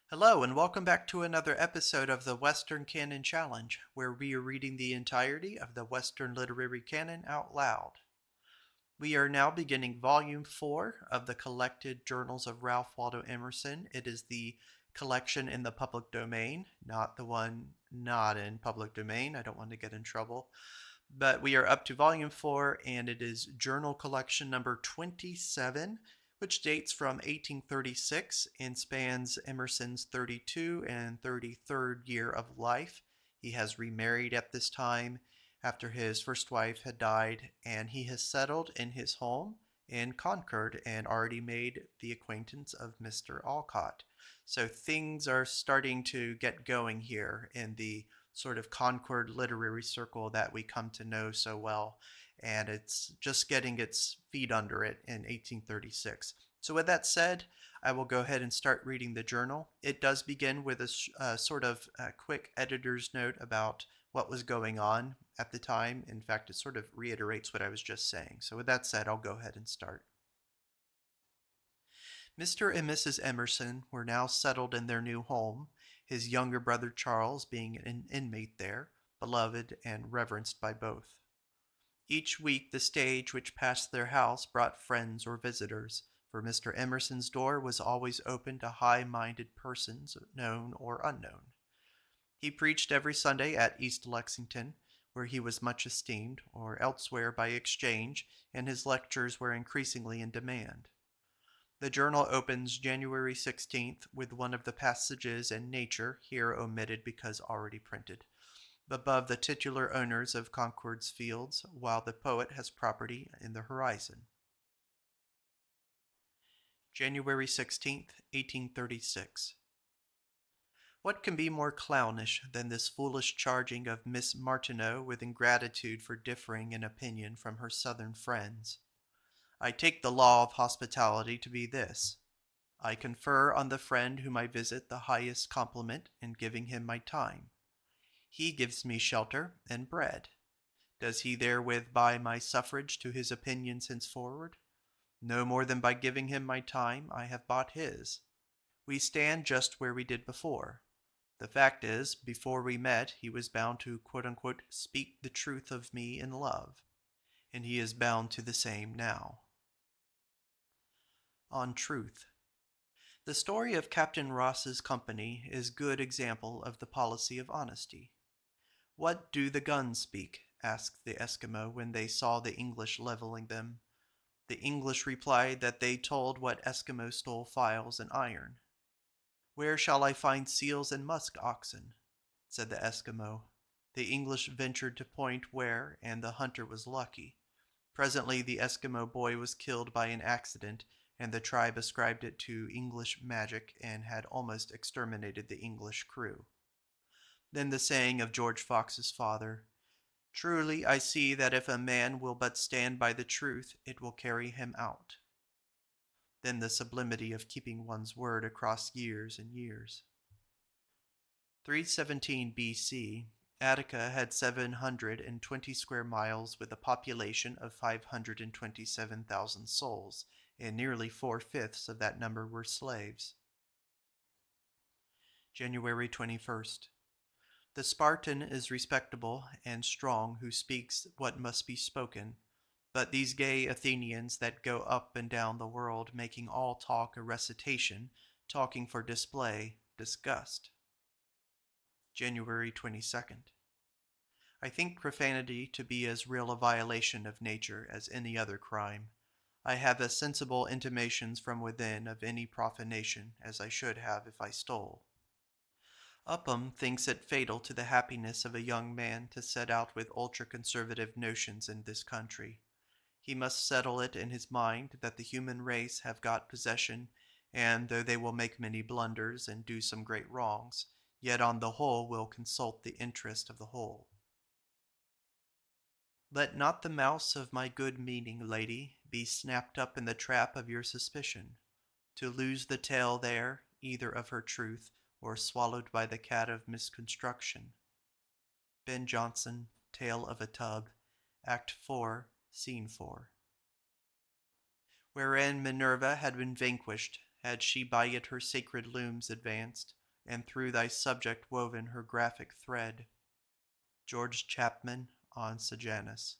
Hello, and welcome back to another episode of the Western Canon Challenge, where we are reading the entirety of the Western Literary Canon out loud. We are now beginning Volume 4 of the collected journals of Ralph Waldo Emerson. It is the collection in the public domain, not the one not in public domain. I don't want to get in trouble. But we are up to Volume 4, and it is Journal Collection number 27, which dates from 1836 and spans Emerson's 32 and 33rd year of life. He has remarried at this time after his first wife had died, and he has settled in his home in Concord and already made the acquaintance of Mr. Alcott. So things are starting to get going here in the sort of Concord literary circle that we come to know so well, and it's just getting its feet under it in 1836. So, with that said, I will go ahead and start reading the journal. It does begin with a sort of quick editor's note about what was going on at the time. In fact, it sort of reiterates what I was just saying. So, with that said, I'll go ahead and start. Mr. and Mrs. Emerson were now settled in their new home, his younger brother Charles being an inmate there, beloved and reverenced by both. Each week the stage which passed their house brought friends or visitors, for Mr. Emerson's door was always open to high-minded persons, known or unknown. He preached every Sunday at East Lexington, where he was much esteemed, or elsewhere by exchange, and his lectures were increasingly in demand. The journal opens January 16th with one of the passages in Nature, here omitted because already printed, above the titular owners of Concord's fields, while the poet has property in the horizon. January 16th, 1836. What can be more clownish than this foolish charging of Miss Martineau with ingratitude for differing in opinion from her Southern friends? I take the law of hospitality to be this: I confer on the friend whom I visit the highest compliment in giving him my time. He gives me shelter and bread. Does he therewith buy my suffrage to his opinions henceforward? No more than by giving him my time I have bought his. We stand just where we did before. The fact is, before we met, he was bound to quote-unquote speak the truth of me in love, and he is bound to the same now. On truth. The story of Captain Ross's company is good example of the policy of honesty. "What do the guns speak?" asked the Eskimo when they saw the English leveling them. The English replied that they told what Eskimo stole files and iron. "Where shall I find seals and musk oxen?" said the Eskimo. The English ventured to point where, and the hunter was lucky. Presently the Eskimo boy was killed by an accident, and the tribe ascribed it to English magic and had almost exterminated the English crew. Then the saying of George Fox's father, "Truly I see that if a man will but stand by the truth, it will carry him out." Then the sublimity of keeping one's word across years and years. 317 B.C., Attica had 720 square miles with a population of 527,000 souls, and nearly 4/5 of that number were slaves. January 21st. The Spartan is respectable and strong who speaks what must be spoken, but these gay Athenians that go up and down the world making all talk a recitation, talking for display, disgust. January 22nd. I think profanity to be as real a violation of nature as any other crime. I have as sensible intimations from within of any profanation as I should have if I stole. Upham thinks it fatal to the happiness of a young man to set out with ultra-conservative notions in this country. He must settle it in his mind that the human race have got possession, and though they will make many blunders and do some great wrongs, yet on the whole will consult the interest of the whole. Let not the mouse of my good meaning, lady, be snapped up in the trap of your suspicion, to lose the tail there, either of her truth, or swallowed by the cat of misconstruction. Ben Jonson, Tale of a Tub, Act 4, Scene 4. Wherein Minerva had been vanquished, had she by it her sacred looms advanced, and through thy subject woven her graphic thread. George Chapman on Sejanus.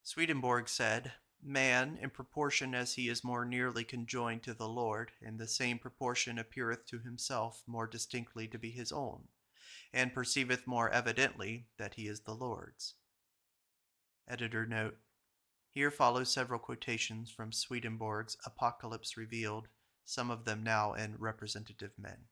Swedenborg said, Man, in proportion as he is more nearly conjoined to the Lord, in the same proportion appeareth to himself more distinctly to be his own, and perceiveth more evidently that he is the Lord's. Editor note: here follow several quotations from Swedenborg's Apocalypse Revealed, some of them now in Representative Men.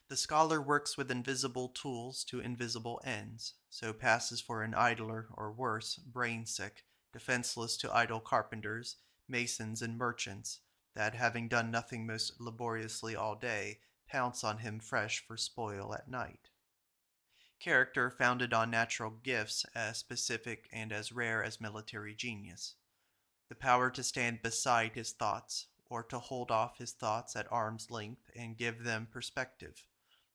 The scholar works with invisible tools to invisible ends, so passes for an idler, or worse, brain-sick, defenseless to idle carpenters, masons, and merchants, that, having done nothing most laboriously all day, pounce on him fresh for spoil at night. Character founded on natural gifts as specific and as rare as military genius. The power to stand beside his thoughts, or to hold off his thoughts at arm's length and give them perspective,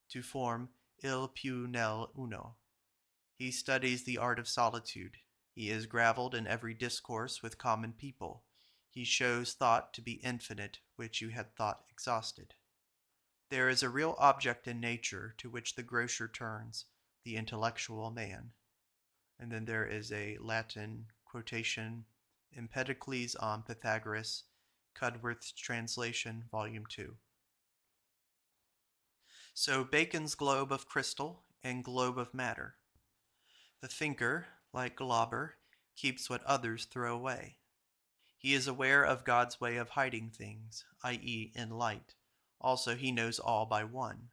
to form il più nel uno. He studies the art of solitude. He is gravelled in every discourse with common people. He shows thought to be infinite, which you had thought exhausted. There is a real object in nature to which the grocer turns, the intellectual man. And then there is a Latin quotation, Empedocles on Pythagoras, Cudworth's translation, Volume 2. So Bacon's globe of crystal and globe of matter. The thinker, like Glauber, keeps what others throw away. He is aware of God's way of hiding things, i.e., in light. Also, he knows all by one.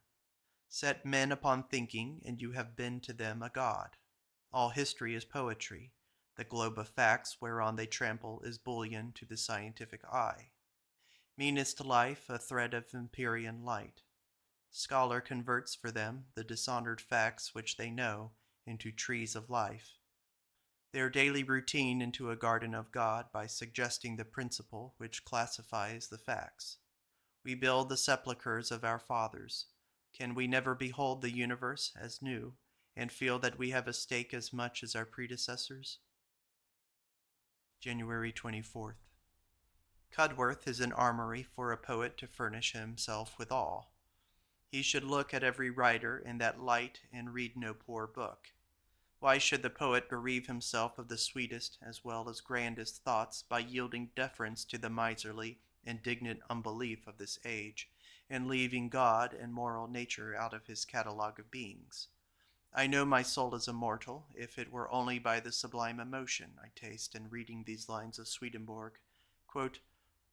Set men upon thinking, and you have been to them a god. All history is poetry. The globe of facts whereon they trample is bullion to the scientific eye. Meanest life a thread of empyrean light. Scholar converts for them the dishonored facts which they know into trees of life. Their daily routine into a garden of God by suggesting the principle which classifies the facts. We build the sepulchres of our fathers. Can we never behold the universe as new and feel that we have a stake as much as our predecessors? January 24th. Cudworth is an armory for a poet to furnish himself withal. He should look at every writer in that light and read no poor book. Why should the poet bereave himself of the sweetest as well as grandest thoughts by yielding deference to the miserly, indignant unbelief of this age, and leaving God and moral nature out of his catalogue of beings? I know my soul is immortal, if it were only by the sublime emotion I taste in reading these lines of Swedenborg. Quote,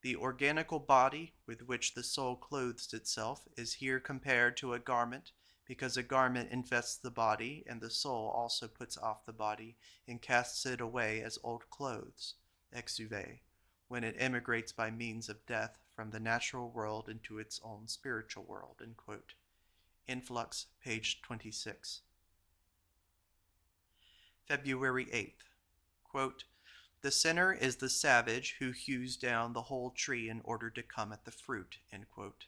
the organical body with which the soul clothes itself is here compared to a garment, because a garment invests the body, and the soul also puts off the body and casts it away as old clothes, exuve, when it emigrates by means of death from the natural world into its own spiritual world. End quote. Influx, page 26. February 8th. Quote, the sinner is the savage who hews down the whole tree in order to come at the fruit. End quote.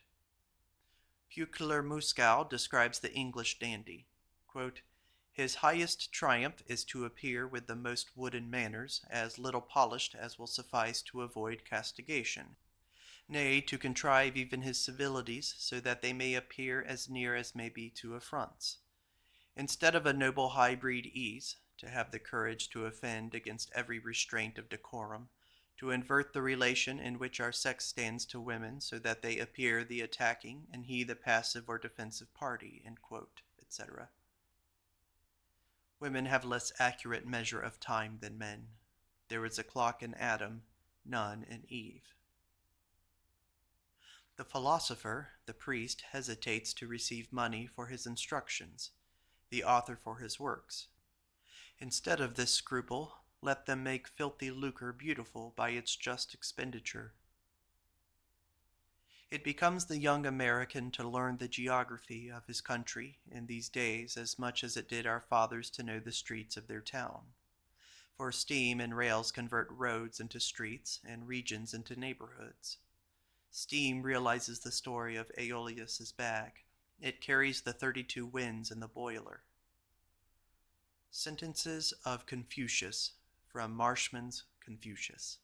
Peucler Muscow describes the English dandy. Quote, his highest triumph is to appear with the most wooden manners, as little polished as will suffice to avoid castigation. Nay, to contrive even his civilities, so that they may appear as near as may be to affronts. Instead of a noble high-breed ease, to have the courage to offend against every restraint of decorum, to invert the relation in which our sex stands to women so that they appear the attacking and he the passive or defensive party, end quote, etc. Women have less accurate measure of time than men. There is a clock in Adam, none in Eve. The philosopher, the priest, hesitates to receive money for his instructions, the author for his works. Instead of this scruple, let them make filthy lucre beautiful by its just expenditure. It becomes the young American to learn the geography of his country in these days as much as it did our fathers to know the streets of their town. For steam and rails convert roads into streets and regions into neighborhoods. Steam realizes the story of Aeolus' bag. It carries the 32 winds in the boiler. Sentences of Confucius from Marshman's Confucius.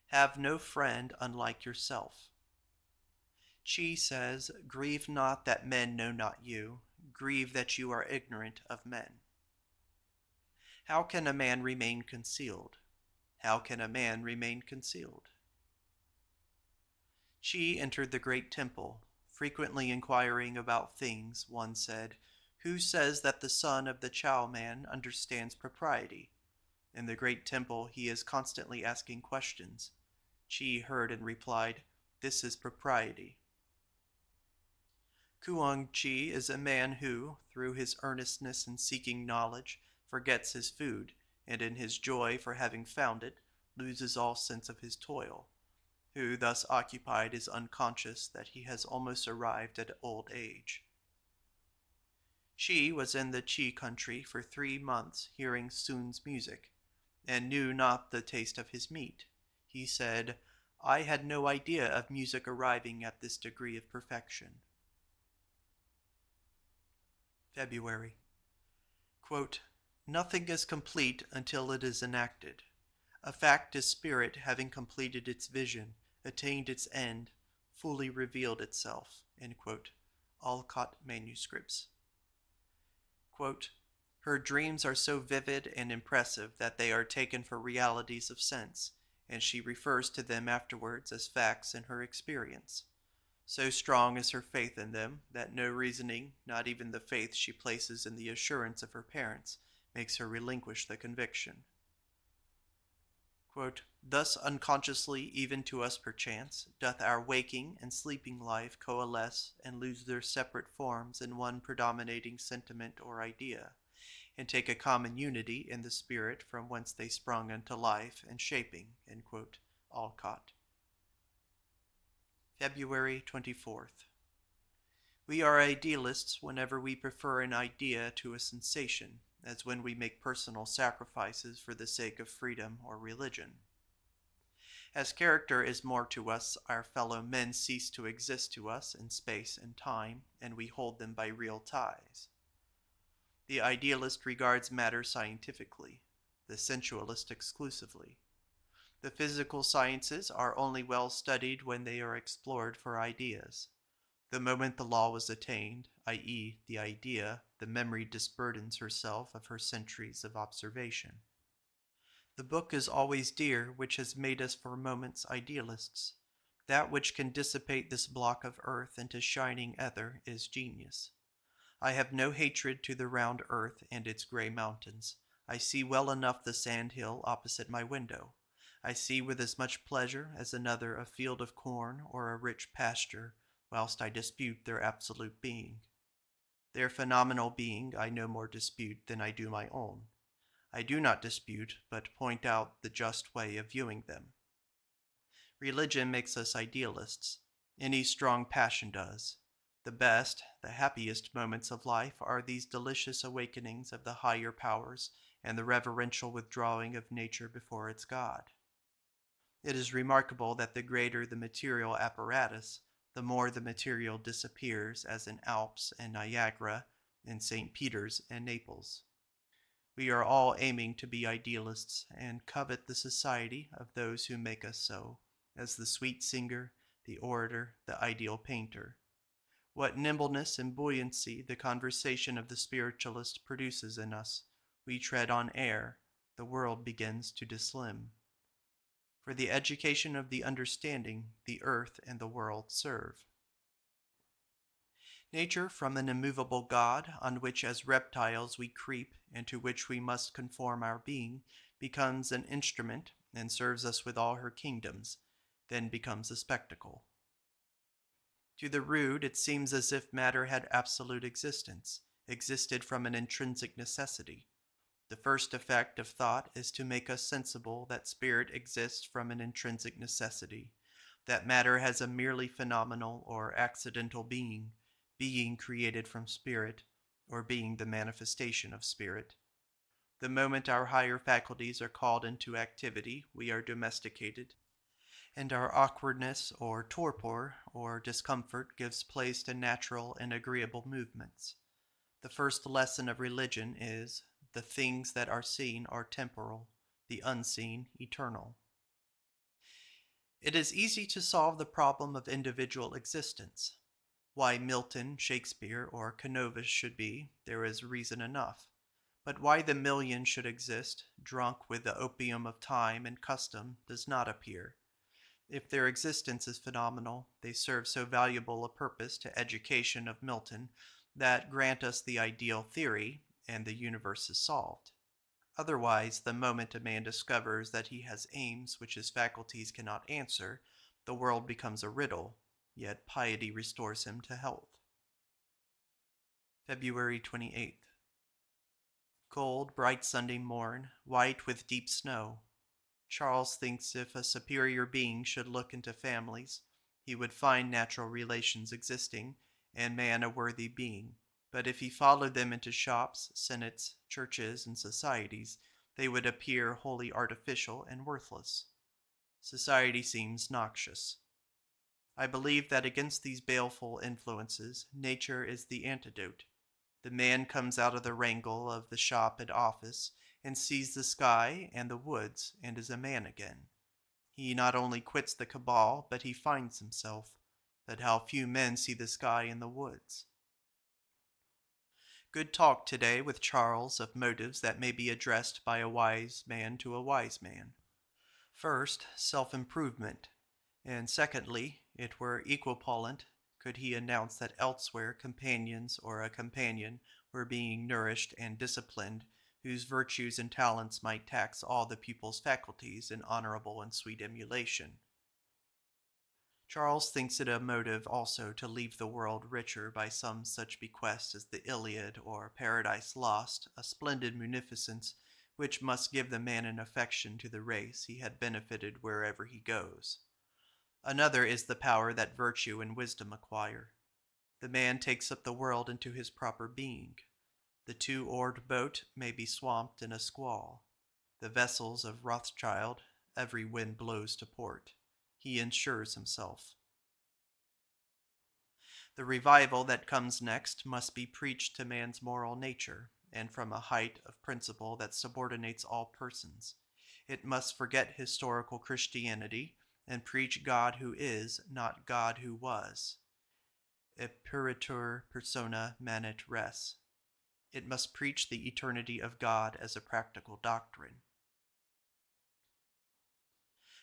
Have no friend unlike yourself. Chi says, "Grieve not that men know not you, grieve that you are ignorant of men." How can a man remain concealed? How can a man remain concealed? She entered the great temple, frequently inquiring about things. One said, "Who says that the son of the Chow man understands propriety?" In the great temple he is constantly asking questions. She heard and replied, "This is propriety." Kuang Chi is a man who, through his earnestness in seeking knowledge, forgets his food, and in his joy for having found it, loses all sense of his toil. Who thus occupied is unconscious that he has almost arrived at old age. She was in the Chi country for 3 months hearing Sun's music, and knew not the taste of his meat. He said, "I had no idea of music arriving at this degree of perfection." February. Quote, "Nothing is complete until it is enacted. A fact is spirit having completed its vision, attained its end, fully revealed itself." End quote. Alcott Manuscripts. Quote, "Her dreams are so vivid and impressive that they are taken for realities of sense, and she refers to them afterwards as facts in her experience. So strong is her faith in them that no reasoning, not even the faith she places in the assurance of her parents, makes her relinquish the conviction." Quote, "Thus unconsciously, even to us perchance, doth our waking and sleeping life coalesce and lose their separate forms in one predominating sentiment or idea, and take a common unity in the spirit from whence they sprung into life and shaping." End quote. Alcott. February 24th. We are idealists whenever we prefer an idea to a sensation, as when we make personal sacrifices for the sake of freedom or religion. As character is more to us, our fellow men cease to exist to us in space and time, and we hold them by real ties. The idealist regards matter scientifically, the sensualist exclusively. The physical sciences are only well studied when they are explored for ideas. The moment the law was attained, i.e., the idea, the memory disburdens herself of her centuries of observation. The book is always dear which has made us for moments idealists. That which can dissipate this block of earth into shining ether is genius. I have no hatred to the round earth and its gray mountains. I see well enough the sand hill opposite my window. I see with as much pleasure as another a field of corn or a rich pasture, whilst I dispute their absolute being. Their phenomenal being I no more dispute than I do my own. I do not dispute, but point out the just way of viewing them. Religion makes us idealists. Any strong passion does. The best, the happiest moments of life are these delicious awakenings of the higher powers and the reverential withdrawing of nature before its God. It is remarkable that the greater the material apparatus, the more the material disappears, as in Alps and Niagara, in St. Peter's and Naples. We are all aiming to be idealists and covet the society of those who make us so, as the sweet singer, the orator, the ideal painter. What nimbleness and buoyancy the conversation of the spiritualist produces in us. We tread on air, the world begins to dislimn. For the education of the understanding, the earth and the world serve. Nature from an immovable God, on which as reptiles we creep, and to which we must conform our being, becomes an instrument and serves us with all her kingdoms, then becomes a spectacle. To the rude it seems as if matter had absolute existence, existed from an intrinsic necessity. The first effect of thought is to make us sensible that spirit exists from an intrinsic necessity, that matter has a merely phenomenal or accidental being, being created from spirit, or being the manifestation of spirit. The moment our higher faculties are called into activity, we are domesticated, and our awkwardness or torpor or discomfort gives place to natural and agreeable movements. The first lesson of religion is, the things that are seen are temporal, the unseen eternal. It is easy to solve the problem of individual existence. Why Milton, Shakespeare, or Canova should be, there is reason enough. But why the million should exist, drunk with the opium of time and custom, does not appear. If their existence is phenomenal, they serve so valuable a purpose to education of Milton that grant us the ideal theory, and the universe is solved. Otherwise, the moment a man discovers that he has aims which his faculties cannot answer, the world becomes a riddle, yet piety restores him to health. February 28th. Cold, bright Sunday morn, white with deep snow. Charles thinks if a superior being should look into families, he would find natural relations existing, and man a worthy being. But if he followed them into shops, senates, churches, and societies, they would appear wholly artificial and worthless. Society seems noxious. I believe that against these baleful influences, nature is the antidote. The man comes out of the wrangle of the shop and office, and sees the sky and the woods, and is a man again. He not only quits the cabal, but he finds himself. But how few men see the sky and the woods. Good talk today with Charles of motives that may be addressed by a wise man to a wise man. First, self-improvement, and secondly, it were equipollent could he announce that elsewhere companions or a companion were being nourished and disciplined, whose virtues and talents might tax all the pupil's faculties in honorable and sweet emulation. Charles thinks it a motive also to leave the world richer by some such bequest as the Iliad or Paradise Lost, a splendid munificence which must give the man an affection to the race he had benefited wherever he goes. Another is the power that virtue and wisdom acquire. The man takes up the world into his proper being. The two-oared boat may be swamped in a squall. The vessels of Rothschild, every wind blows to port. He insures himself. The revival that comes next must be preached to man's moral nature, and from a height of principle that subordinates all persons. It must forget historical Christianity, and preach God who is, not God who was. Epuritur persona manet res. It must preach the eternity of God as a practical doctrine.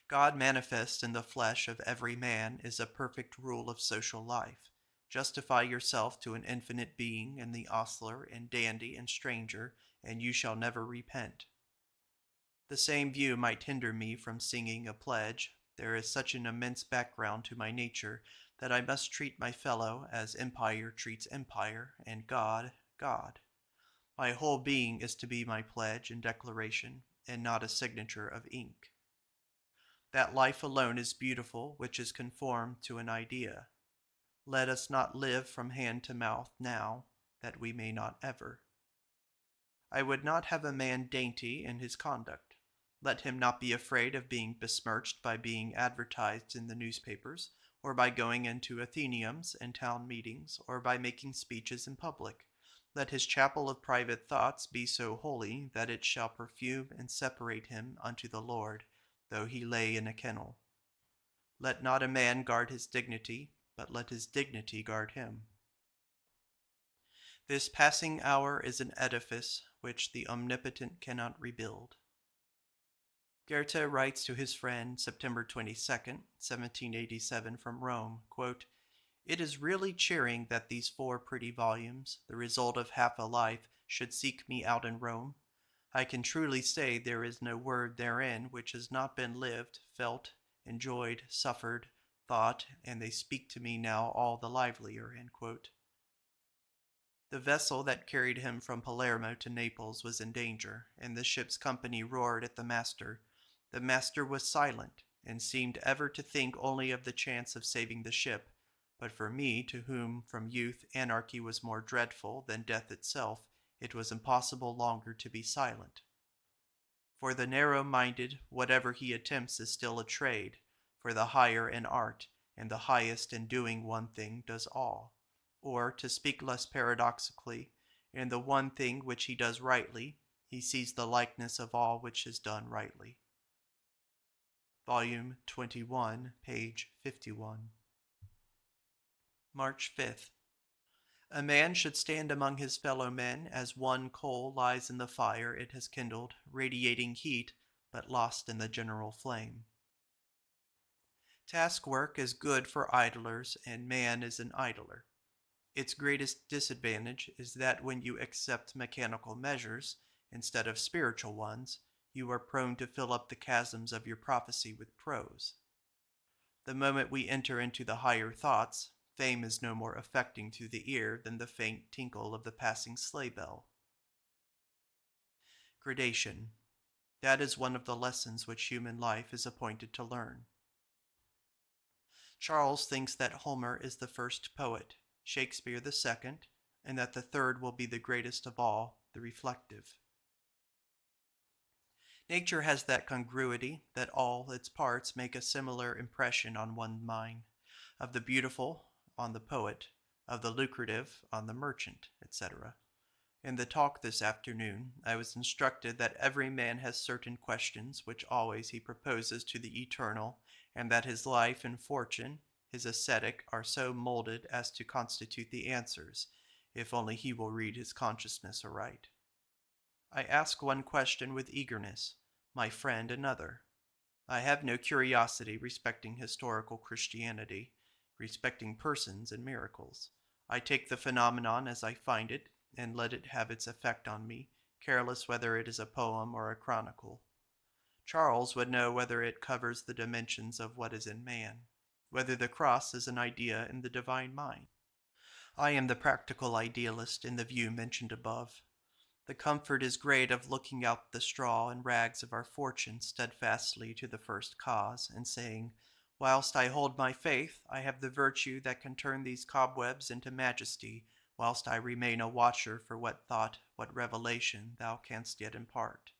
God manifest in the flesh of every man is a perfect rule of social life. Justify yourself to an infinite being in the ostler and dandy and stranger, and you shall never repent. The same view might hinder me from singing a pledge. There is such an immense background to my nature that I must treat my fellow as empire treats empire, and God, God. My whole being is to be my pledge and declaration, and not a signature of ink. That life alone is beautiful which is conformed to an idea. Let us not live from hand to mouth now, that we may not ever. I would not have a man dainty in his conduct. Let him not be afraid of being besmirched by being advertised in the newspapers, or by going into Athenaeums and town meetings, or by making speeches in public. Let his chapel of private thoughts be so holy that it shall perfume and separate him unto the Lord, though he lay in a kennel. Let not a man guard his dignity, but let his dignity guard him. This passing hour is an edifice which the Omnipotent cannot rebuild. Goethe writes to his friend September 22nd, 1787 from Rome, quote, "It is really cheering that these 4 pretty volumes, the result of half a life, should seek me out in Rome. I can truly say there is no word therein which has not been lived, felt, enjoyed, suffered, thought, and they speak to me now all the livelier." End quote. The vessel that carried him from Palermo to Naples was in danger, and the ship's company roared at the master. The master was silent, and seemed ever to think only of the chance of saving the ship. But for me, to whom from youth anarchy was more dreadful than death itself, it was impossible longer to be silent. For the narrow-minded, whatever he attempts is still a trade, for the higher an art, and the highest in doing one thing does all. Or, to speak less paradoxically, in the one thing which he does rightly, he sees the likeness of all which is done rightly. Vol.21, page 51. March 5th. A man should stand among his fellow men as one coal lies in the fire it has kindled, radiating heat, but lost in the general flame. Task work is good for idlers, and man is an idler. Its greatest disadvantage is that when you accept mechanical measures instead of spiritual ones, you are prone to fill up the chasms of your prophecy with prose. The moment we enter into the higher thoughts, fame is no more affecting to the ear than the faint tinkle of the passing sleigh bell. Gradation. That is one of the lessons which human life is appointed to learn. Charles thinks that Homer is the first poet, Shakespeare the second, and that the third will be the greatest of all, the reflective. Nature has that congruity that all its parts make a similar impression on one mind, of the beautiful on the poet, of the lucrative on the merchant, etc. In the talk this afternoon, I was instructed that every man has certain questions which always he proposes to the eternal, and that his life and fortune, his ascetic, are so molded as to constitute the answers, if only he will read his consciousness aright. I ask one question with eagerness, my friend another. I have no curiosity respecting historical Christianity, respecting persons and miracles. I take the phenomenon as I find it, and let it have its effect on me, careless whether it is a poem or a chronicle. Charles would know whether it covers the dimensions of what is in man, whether the cross is an idea in the divine mind. I am the practical idealist in the view mentioned above. The comfort is great of looking out the straw and rags of our fortune steadfastly to the first cause, and saying, whilst I hold my faith, I have the virtue that can turn these cobwebs into majesty, whilst I remain a watcher for what thought, what revelation thou canst yet impart.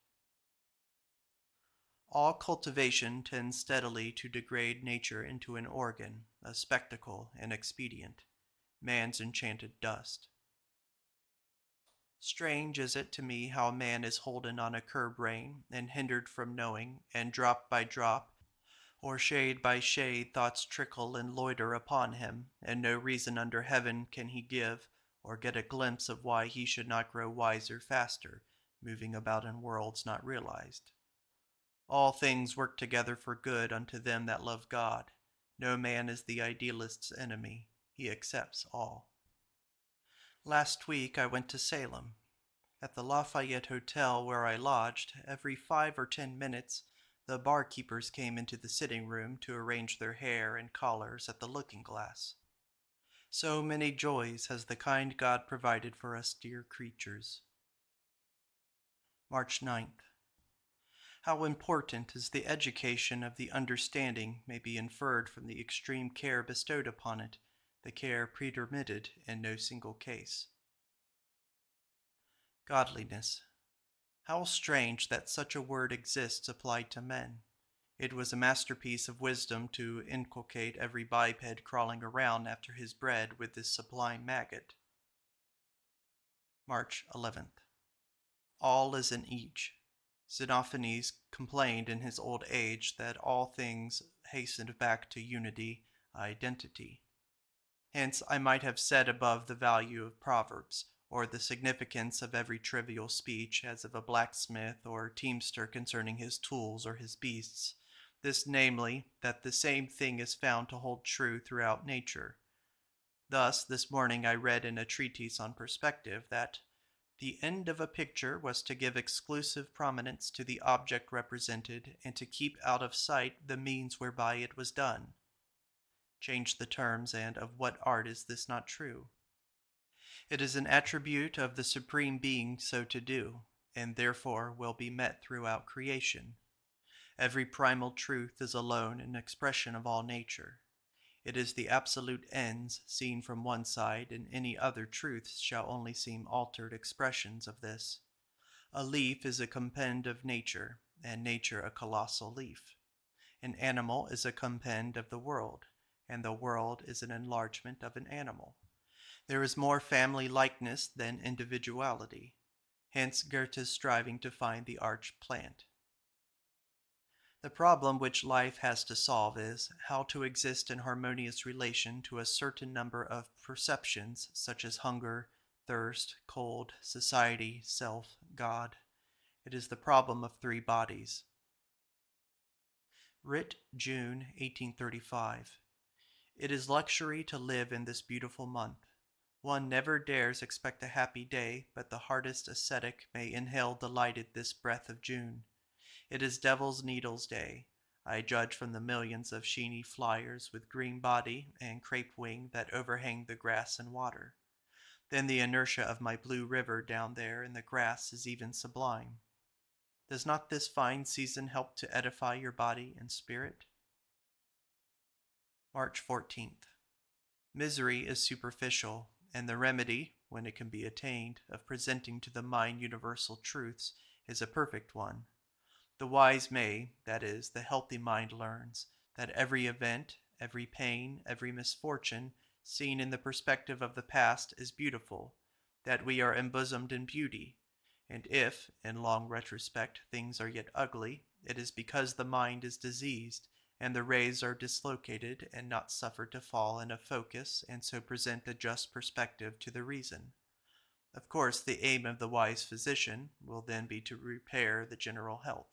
All cultivation tends steadily to degrade nature into an organ, a spectacle, an expedient, man's enchanted dust. Strange is it to me how man is holden on a curb rein, and hindered from knowing, and drop by drop, or shade by shade, thoughts trickle and loiter upon him, and no reason under heaven can he give, or get a glimpse of why he should not grow wiser faster, moving about in worlds not realized. All things work together for good unto them that love God. No man is the idealist's enemy. He accepts all. Last week I went to Salem. At the Lafayette Hotel where I lodged, every 5 or 10 minutes, the barkeepers came into the sitting room to arrange their hair and collars at the looking-glass. So many joys has the kind God provided for us dear creatures. March 9th. How important is the education of the understanding may be inferred from the extreme care bestowed upon it, the care pretermitted in no single case. Godliness. How strange that such a word exists applied to men. It was a masterpiece of wisdom to inculcate every biped crawling around after his bread with this sublime maggot. March 11th. All is in each. Xenophanes complained in his old age that all things hastened back to unity, identity. Hence I might have said above the value of proverbs, or the significance of every trivial speech as of a blacksmith or teamster concerning his tools or his beasts, this namely, that the same thing is found to hold true throughout nature. Thus, this morning I read in a treatise on perspective that the end of a picture was to give exclusive prominence to the object represented and to keep out of sight the means whereby it was done. Change the terms, and of what art is this not true? It is an attribute of the Supreme Being so to do, and therefore will be met throughout creation. Every primal truth is alone an expression of all nature. It is the absolute ends seen from one side, and any other truths shall only seem altered expressions of this. A leaf is a compend of nature, and nature a colossal leaf. An animal is a compend of the world, and the world is an enlargement of an animal. There is more family likeness than individuality. Hence Goethe's striving to find the arch plant. The problem which life has to solve is how to exist in harmonious relation to a certain number of perceptions, such as hunger, thirst, cold, society, self, God. It is the problem of three bodies. Writ, June 1835. It is luxury to live in this beautiful month. One never dares expect a happy day, but the hardest ascetic may inhale delighted this breath of June. It is Devil's Needles Day. I judge from the millions of sheeny flyers with green body and crepe wing that overhang the grass and water. Then the inertia of my blue river down there in the grass is even sublime. Does not this fine season help to edify your body and spirit? March 14th. Misery is superficial, and the remedy, when it can be attained, of presenting to the mind universal truths is a perfect one. The wise may, that is, the healthy mind learns, that every event, every pain, every misfortune, seen in the perspective of the past is beautiful, that we are embosomed in beauty, and if, in long retrospect, things are yet ugly, it is because the mind is diseased, and the rays are dislocated and not suffered to fall in a focus and so present a just perspective to the reason. Of course, the aim of the wise physician will then be to repair the general health.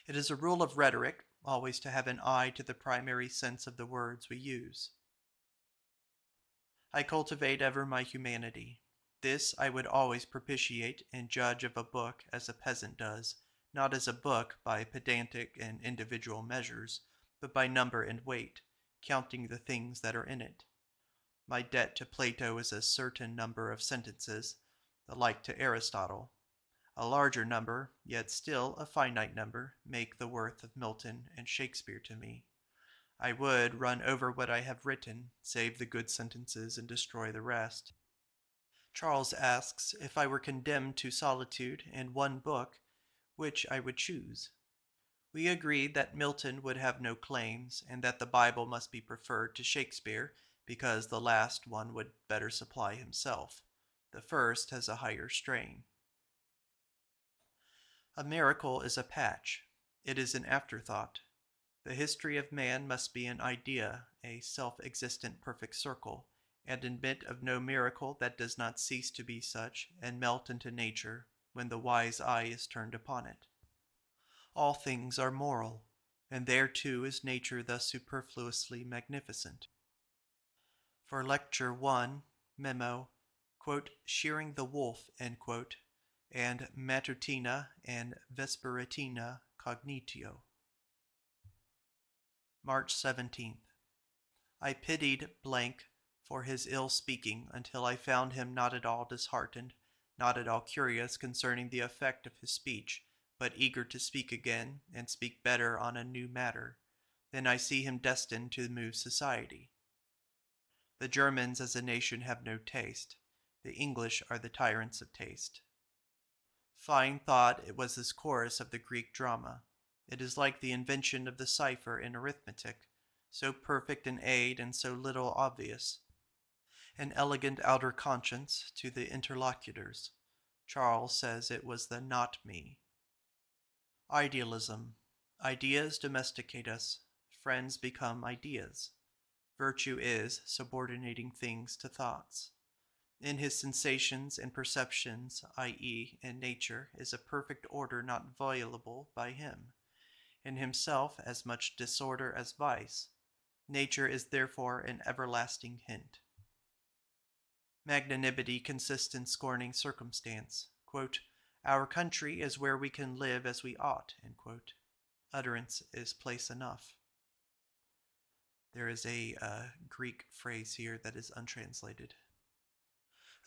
It is a rule of rhetoric always to have an eye to the primary sense of the words we use. I cultivate ever my humanity. This I would always propitiate and judge of a book as a peasant does, not as a book by pedantic and individual measures, but by number and weight, counting the things that are in it. My debt to Plato is a certain number of sentences, the like to Aristotle. A larger number, yet still a finite number, make the worth of Milton and Shakespeare to me. I would run over what I have written, save the good sentences and destroy the rest. Charles asks if I were condemned to solitude and one book, which I would choose. We agreed that Milton would have no claims, and that the Bible must be preferred to Shakespeare, because the last one would better supply himself. The first has a higher strain. A miracle is a patch. It is an afterthought. The history of man must be an idea, a self-existent perfect circle, and admit of no miracle that does not cease to be such and melt into nature when the wise eye is turned upon it. All things are moral, and there too is nature thus superfluously magnificent. For Lecture 1, Memo, quote, Shearing the Wolf, end quote, and Matutina and Vesperitina Cognitio. March 17th. I pitied blank for his ill speaking until I found him not at all disheartened, not at all curious concerning the effect of his speech, but eager to speak again and speak better on a new matter. Then I see him destined to move society. The Germans as a nation have no taste. The English are the tyrants of taste. Fine thought it was this chorus of the Greek drama. It is like the invention of the cipher in arithmetic, so perfect in aid and so little obvious. An elegant outer conscience to the interlocutors. Charles says it was the not me. Idealism. Ideas domesticate us. Friends become ideas. Virtue is subordinating things to thoughts. In his sensations and perceptions, i.e., in nature, is a perfect order not violable by him. In himself as much disorder as vice. Nature is therefore an everlasting hint. Magnanimity consists in scorning circumstance. Quote, Our country is where we can live as we ought. End quote. Utterance is place enough. There is a Greek phrase here that is untranslated.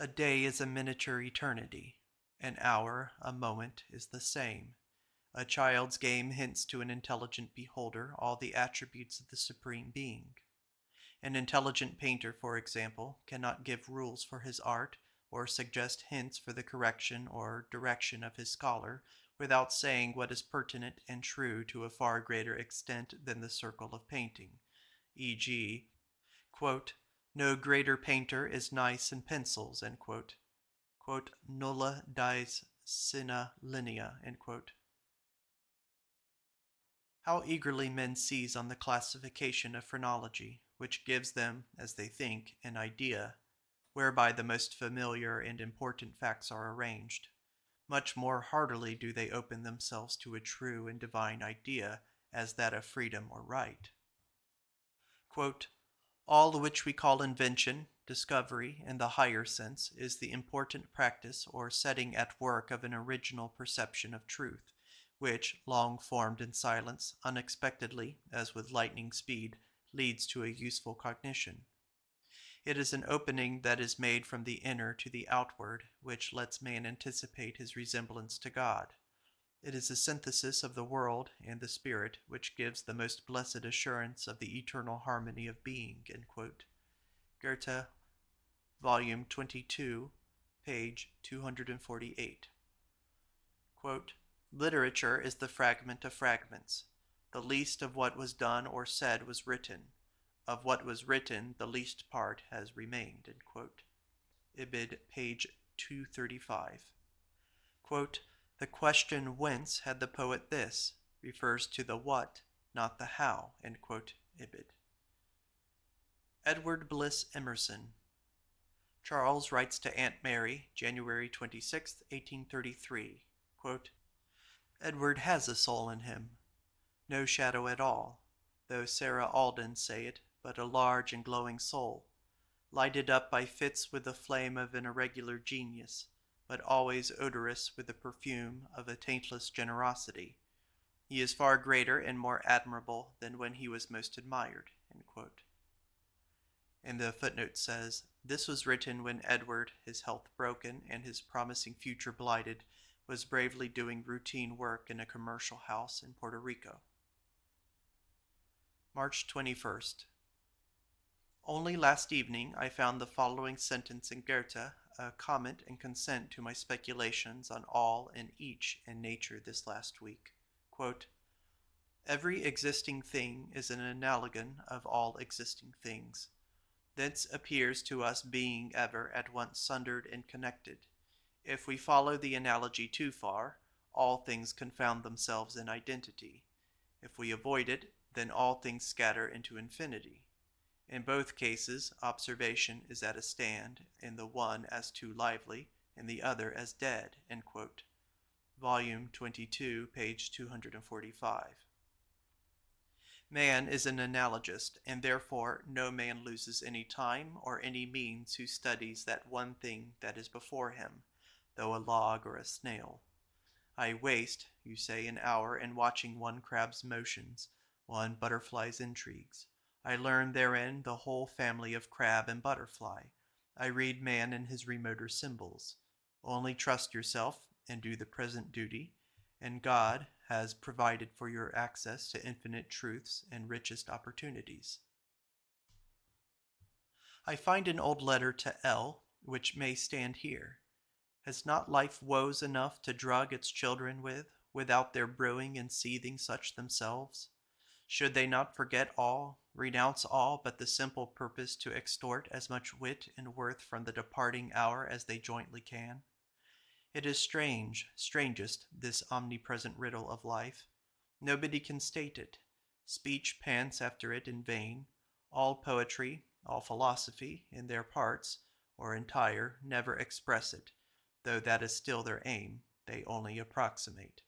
A day is a miniature eternity. An hour, a moment, is the same. A child's game hints to an intelligent beholder all the attributes of the Supreme Being. An intelligent painter, for example, cannot give rules for his art or suggest hints for the correction or direction of his scholar without saying what is pertinent and true to a far greater extent than the circle of painting, e.g., quote, no greater painter is nice in pencils, end quote. Quote, nulla dies sine linea, end quote. How eagerly men seize on the classification of phrenology, which gives them, as they think, an idea, whereby the most familiar and important facts are arranged. Much more heartily do they open themselves to a true and divine idea as that of freedom or right. Quote, all which we call invention, discovery, in the higher sense, is the important practice or setting at work of an original perception of truth, which, long formed in silence, unexpectedly, as with lightning speed, leads to a useful cognition. It is an opening that is made from the inner to the outward, which lets man anticipate his resemblance to God. It is a synthesis of the world and the spirit, which gives the most blessed assurance of the eternal harmony of being. Goethe, Volume 22, page 248. Quote, literature is the fragment of fragments. The least of what was done or said was written. Of what was written, the least part has remained. Ibid, page 235. Quote, the question whence had the poet this refers to the what, not the how. Ibid. Edward Bliss Emerson. Charles writes to Aunt Mary, January 26, 1833, quote, Edward has a soul in him, no shadow at all, though Sarah Alden say it, but a large and glowing soul, lighted up by fits with the flame of an irregular genius, but always odorous with the perfume of a taintless generosity. He is far greater and more admirable than when he was most admired. And the footnote says, this was written when Edward, his health broken and his promising future blighted, was bravely doing routine work in a commercial house in Puerto Rico. March 21st. Only last evening I found the following sentence in Goethe, a comment and consent to my speculations on all and each in nature this last week. Quote, every existing thing is an analogon of all existing things. Thence appears to us being ever at once sundered and connected. If we follow the analogy too far, all things confound themselves in identity. If we avoid it, then all things scatter into infinity. In both cases, observation is at a stand, in the one as too lively, in the other as dead. Volume 22, page 245. Man is an analogist, and therefore no man loses any time or any means who studies that one thing that is before him, though a log or a snail. I waste, you say, an hour in watching one crab's motions, one butterfly's intrigues. I learn therein the whole family of crab and butterfly. I read man in his remoter symbols. Only trust yourself and do the present duty, and God has provided for your access to infinite truths and richest opportunities. I find an old letter to L, which may stand here. Has not life woes enough to drug its children with, without their brewing and seething such themselves? Should they not forget all, renounce all but the simple purpose to extort as much wit and worth from the departing hour as they jointly can? It is strange, strangest, this omnipresent riddle of life. Nobody can state it. Speech pants after it in vain. All poetry, all philosophy, in their parts, or entire, never express it, though that is still their aim, they only approximate.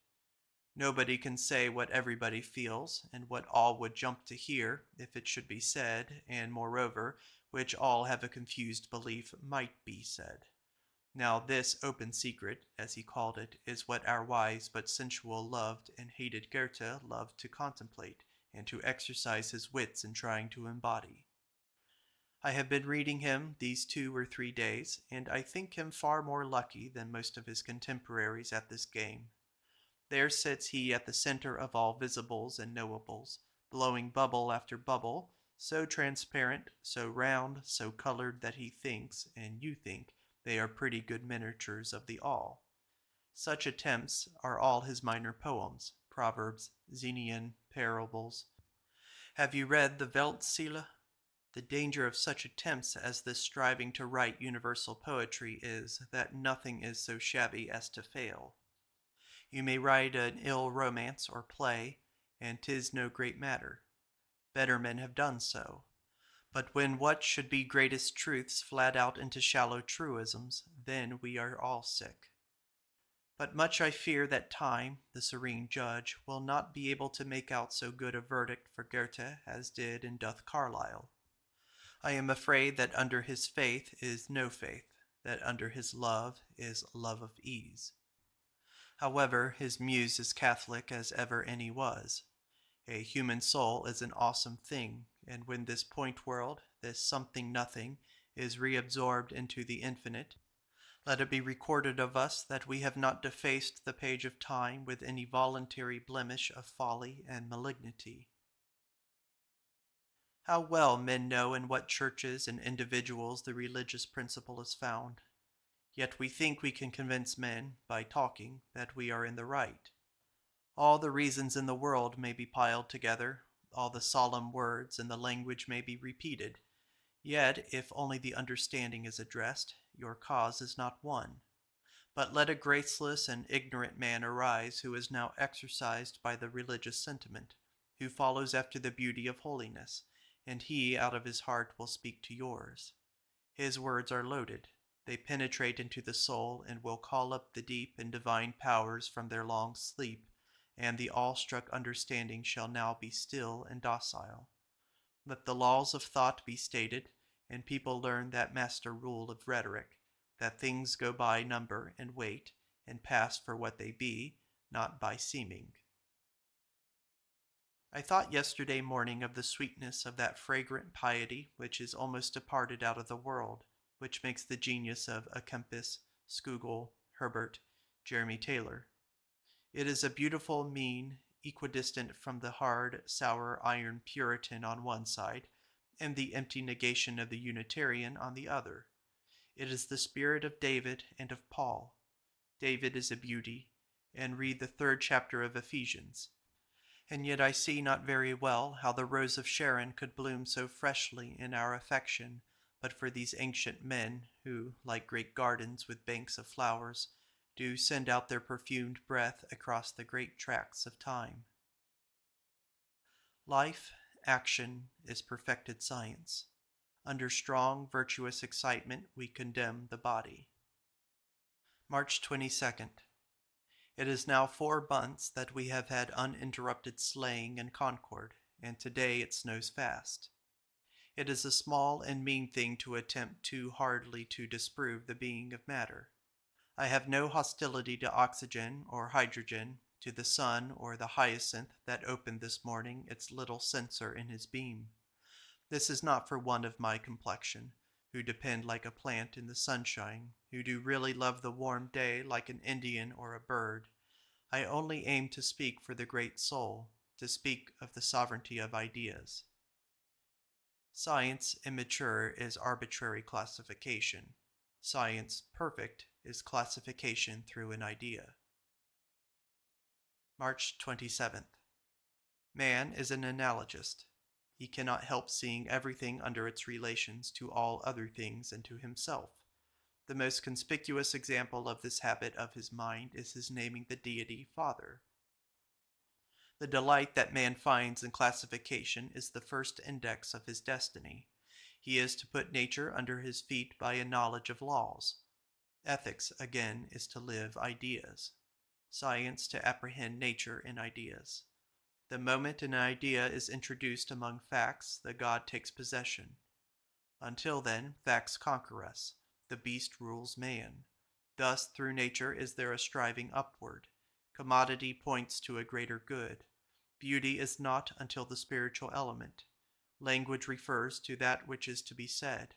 Nobody can say what everybody feels, and what all would jump to hear if it should be said, and moreover, which all have a confused belief might be said. Now this open secret, as he called it, is what our wise but sensual loved and hated Goethe loved to contemplate, and to exercise his wits in trying to embody. I have been reading him these 2 or 3 days, and I think him far more lucky than most of his contemporaries at this game. There sits he at the center of all visibles and knowables, blowing bubble after bubble, so transparent, so round, so colored that he thinks, and you think, they are pretty good miniatures of the all. Such attempts are all his minor poems, proverbs, Xenian parables. Have you read the Weltseele? The danger of such attempts as this striving to write universal poetry is that nothing is so shabby as to fail. You may write an ill romance or play, and 'tis no great matter. Better men have done so. But when what should be greatest truths flat out into shallow truisms, then we are all sick. But much I fear that time, the serene judge, will not be able to make out so good a verdict for Goethe as did and doth Carlyle. I am afraid that under his faith is no faith, that under his love is love of ease. However, his muse is Catholic as ever any was. A human soul is an awesome thing, and when this point world, this something nothing, is reabsorbed into the infinite, let it be recorded of us that we have not defaced the page of time with any voluntary blemish of folly and malignity. How well men know in what churches and individuals the religious principle is found. Yet we think we can convince men, by talking, that we are in the right. All the reasons in the world may be piled together, all the solemn words and the language may be repeated, yet if only the understanding is addressed, your cause is not won. But let a graceless and ignorant man arise who is now exercised by the religious sentiment, who follows after the beauty of holiness, and he out of his heart will speak to yours. His words are loaded. They penetrate into the soul and will call up the deep and divine powers from their long sleep, and the awe-struck understanding shall now be still and docile. Let the laws of thought be stated, and people learn that master rule of rhetoric, that things go by number and weight, and pass for what they be, not by seeming. I thought yesterday morning of the sweetness of that fragrant piety which is almost departed out of the world, which makes the genius of A Kempis, Skugel, Herbert, Jeremy Taylor. It is a beautiful mean, equidistant from the hard, sour iron Puritan on one side, and the empty negation of the Unitarian on the other. It is the spirit of David and of Paul. David is a beauty, and read the 3rd chapter of Ephesians. And yet I see not very well how the rose of Sharon could bloom so freshly in our affection, but for these ancient men, who, like great gardens with banks of flowers, do send out their perfumed breath across the great tracts of time. Life, action, is perfected science. Under strong, virtuous excitement we condemn the body. March 22nd. It is now 4 months that we have had uninterrupted sleighing in Concord, and today it snows fast. It is a small and mean thing to attempt too hardly to disprove the being of matter. I have no hostility to oxygen or hydrogen, to the sun or the hyacinth that opened this morning its little censer in his beam. This is not for one of my complexion, who depend like a plant in the sunshine, who do really love the warm day like an Indian or a bird. I only aim to speak for the great soul, to speak of the sovereignty of ideas. Science immature is arbitrary classification. Science perfect is classification through an idea. March 27th. Man is an analogist. He cannot help seeing everything under its relations to all other things and to himself. The most conspicuous example of this habit of his mind is his naming the deity Father. The delight that man finds in classification is the first index of his destiny. He is to put nature under his feet by a knowledge of laws. Ethics, again, is to live ideas. Science to apprehend nature in ideas. The moment an idea is introduced among facts, the god takes possession. Until then, facts conquer us. The beast rules man. Thus, through nature is there a striving upward. Commodity points to a greater good. Beauty is not until the spiritual element. Language refers to that which is to be said.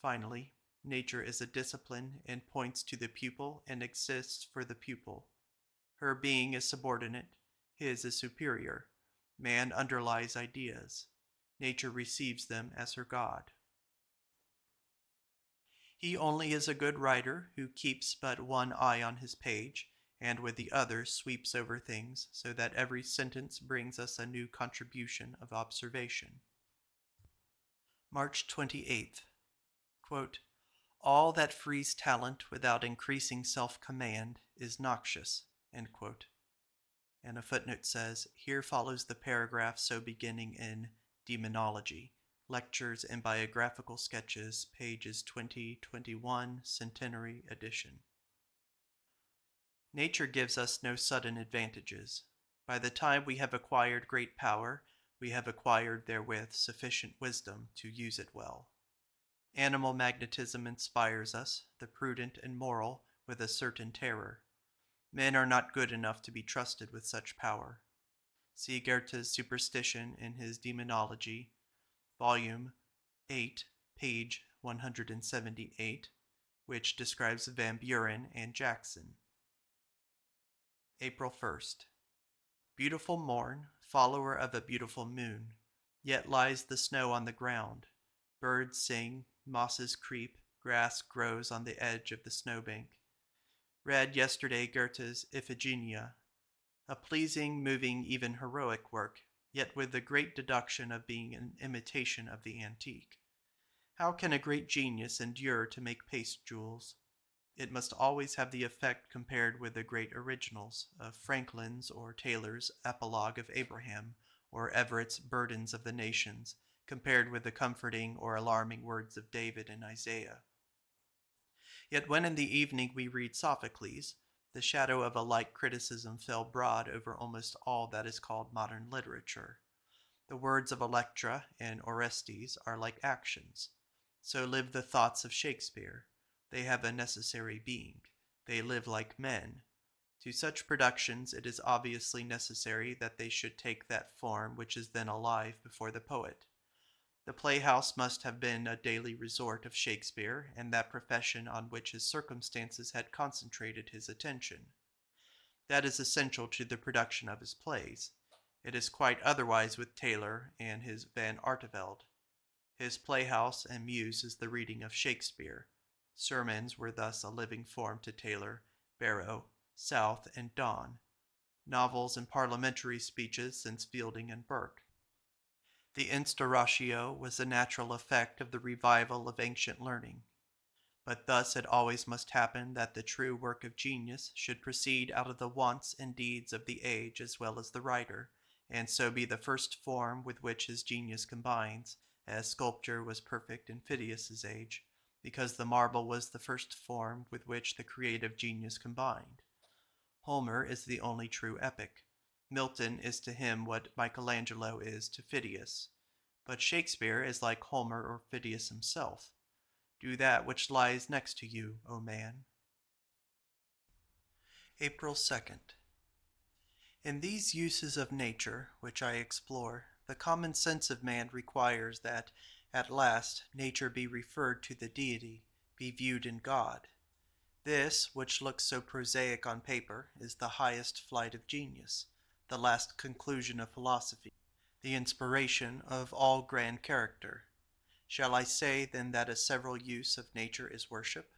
Finally, nature is a discipline and points to the pupil and exists for the pupil. Her being is subordinate, his is superior. Man underlies ideas. Nature receives them as her god. He only is a good writer who keeps but one eye on his page, and with the other sweeps over things, so that every sentence brings us a new contribution of observation. March 28th. Quote, all that frees talent without increasing self-command is noxious. End quote. And a footnote says, here follows the paragraph so beginning in Demonology, Lectures and Biographical Sketches, pages 2021, Centenary Edition. Nature gives us no sudden advantages. By the time we have acquired great power, we have acquired therewith sufficient wisdom to use it well. Animal magnetism inspires us, the prudent and moral, with a certain terror. Men are not good enough to be trusted with such power. See Goethe's Superstition in his Demonology, Volume 8, page 178, which describes Van Buren and Jackson. April 1st. Beautiful morn, follower of a beautiful moon. Yet lies the snow on the ground. Birds sing, mosses creep, grass grows on the edge of the snowbank. Read yesterday Goethe's Iphigenia, a pleasing, moving, even heroic work, yet with the great deduction of being an imitation of the antique. How can a great genius endure to make paste jewels? It must always have the effect compared with the great originals of Franklin's or Taylor's Apologue of Abraham, or Everett's Burdens of the Nations, compared with the comforting or alarming words of David and Isaiah. Yet when in the evening we read Sophocles, the shadow of a like criticism fell broad over almost all that is called modern literature. The words of Electra and Orestes are like actions. So live the thoughts of Shakespeare. They have a necessary being. They live like men. To such productions it is obviously necessary that they should take that form which is then alive before the poet. The playhouse must have been a daily resort of Shakespeare, and that profession on which his circumstances had concentrated his attention. That is essential to the production of his plays. It is quite otherwise with Taylor and his Van Artevelde. His playhouse and muse is the reading of Shakespeare. Sermons were thus a living form to Taylor, Barrow, South, and Donne. Novels and parliamentary speeches since Fielding and Burke. The instauratio was the natural effect of the revival of ancient learning. But thus it always must happen that the true work of genius should proceed out of the wants and deeds of the age as well as the writer, and so be the first form with which his genius combines, as sculpture was perfect in Phidias's age, because the marble was the first form with which the creative genius combined. Homer is the only true epic. Milton is to him what Michelangelo is to Phidias. But Shakespeare is like Homer or Phidias himself. Do that which lies next to you, O man. April 2nd. In these uses of nature, which I explore, the common sense of man requires that, at last, nature be referred to the deity, be viewed in God. This, which looks so prosaic on paper, is the highest flight of genius, the last conclusion of philosophy, the inspiration of all grand character. Shall I say then that a several use of nature is worship?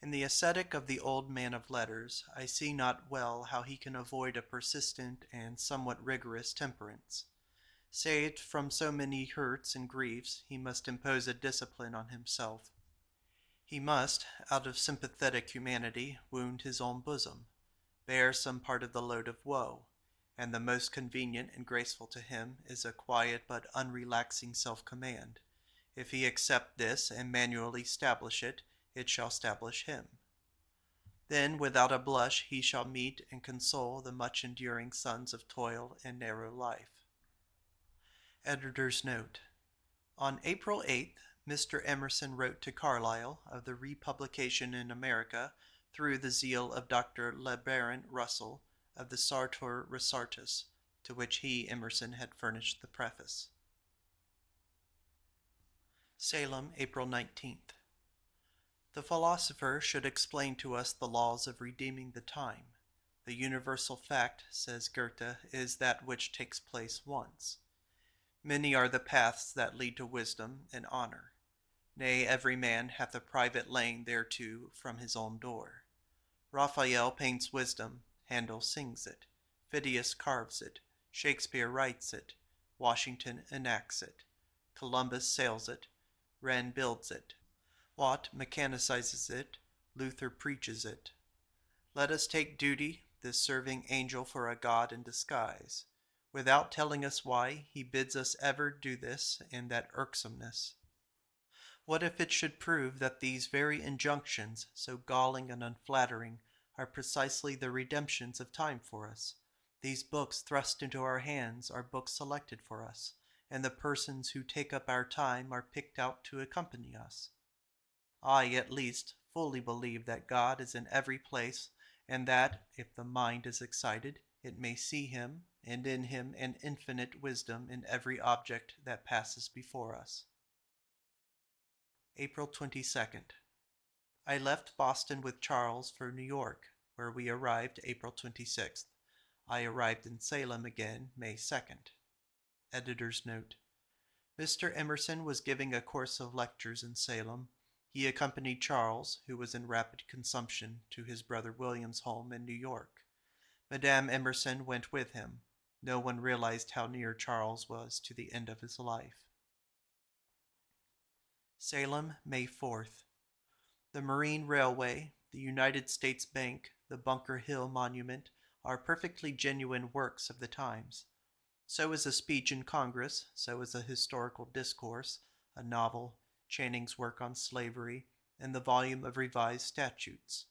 In the ascetic of the old man of letters, I see not well how he can avoid a persistent and somewhat rigorous temperance. Saved from so many hurts and griefs, he must impose a discipline on himself. He must, out of sympathetic humanity, wound his own bosom, bear some part of the load of woe, and the most convenient and graceful to him is a quiet but unrelaxing self-command. If he accept this and manually stablish it, it shall stablish him. Then without a blush he shall meet and console the much enduring sons of toil and narrow life. Editor's note. On April 8th, Mr. Emerson wrote to Carlyle of the republication in America, through the zeal of Dr. LeBaron Russell, of the Sartor Resartus, to which he, Emerson, had furnished the preface. Salem, April 19th. The philosopher should explain to us the laws of redeeming the time. The universal fact, says Goethe, is that which takes place once. Many are the paths that lead to wisdom and honor. Nay, every man hath a private lane thereto from his own door. Raphael paints wisdom, Handel sings it, Phidias carves it, Shakespeare writes it, Washington enacts it, Columbus sails it, Wren builds it, Watt mechanizes it, Luther preaches it. Let us take duty, this serving angel for a god in disguise, without telling us why he bids us ever do this and that irksomeness? What if it should prove that these very injunctions, so galling and unflattering, are precisely the redemptions of time for us? These books thrust into our hands are books selected for us, and the persons who take up our time are picked out to accompany us. I, at least, fully believe that God is in every place, and that, if the mind is excited, it may see him, and in him an infinite wisdom in every object that passes before us. April 22nd. I left Boston with Charles for New York, where we arrived April 26th. I arrived in Salem again May 2nd. Editor's note. Mr. Emerson was giving a course of lectures in Salem. He accompanied Charles, who was in rapid consumption, to his brother William's home in New York. Madame Emerson went with him. No one realized how near Charles was to the end of his life. Salem, May 4th. The Marine Railway, the United States Bank, the Bunker Hill Monument are perfectly genuine works of the times. So is a speech in Congress, so is a historical discourse, a novel, Channing's work on slavery, and the volume of revised statutes.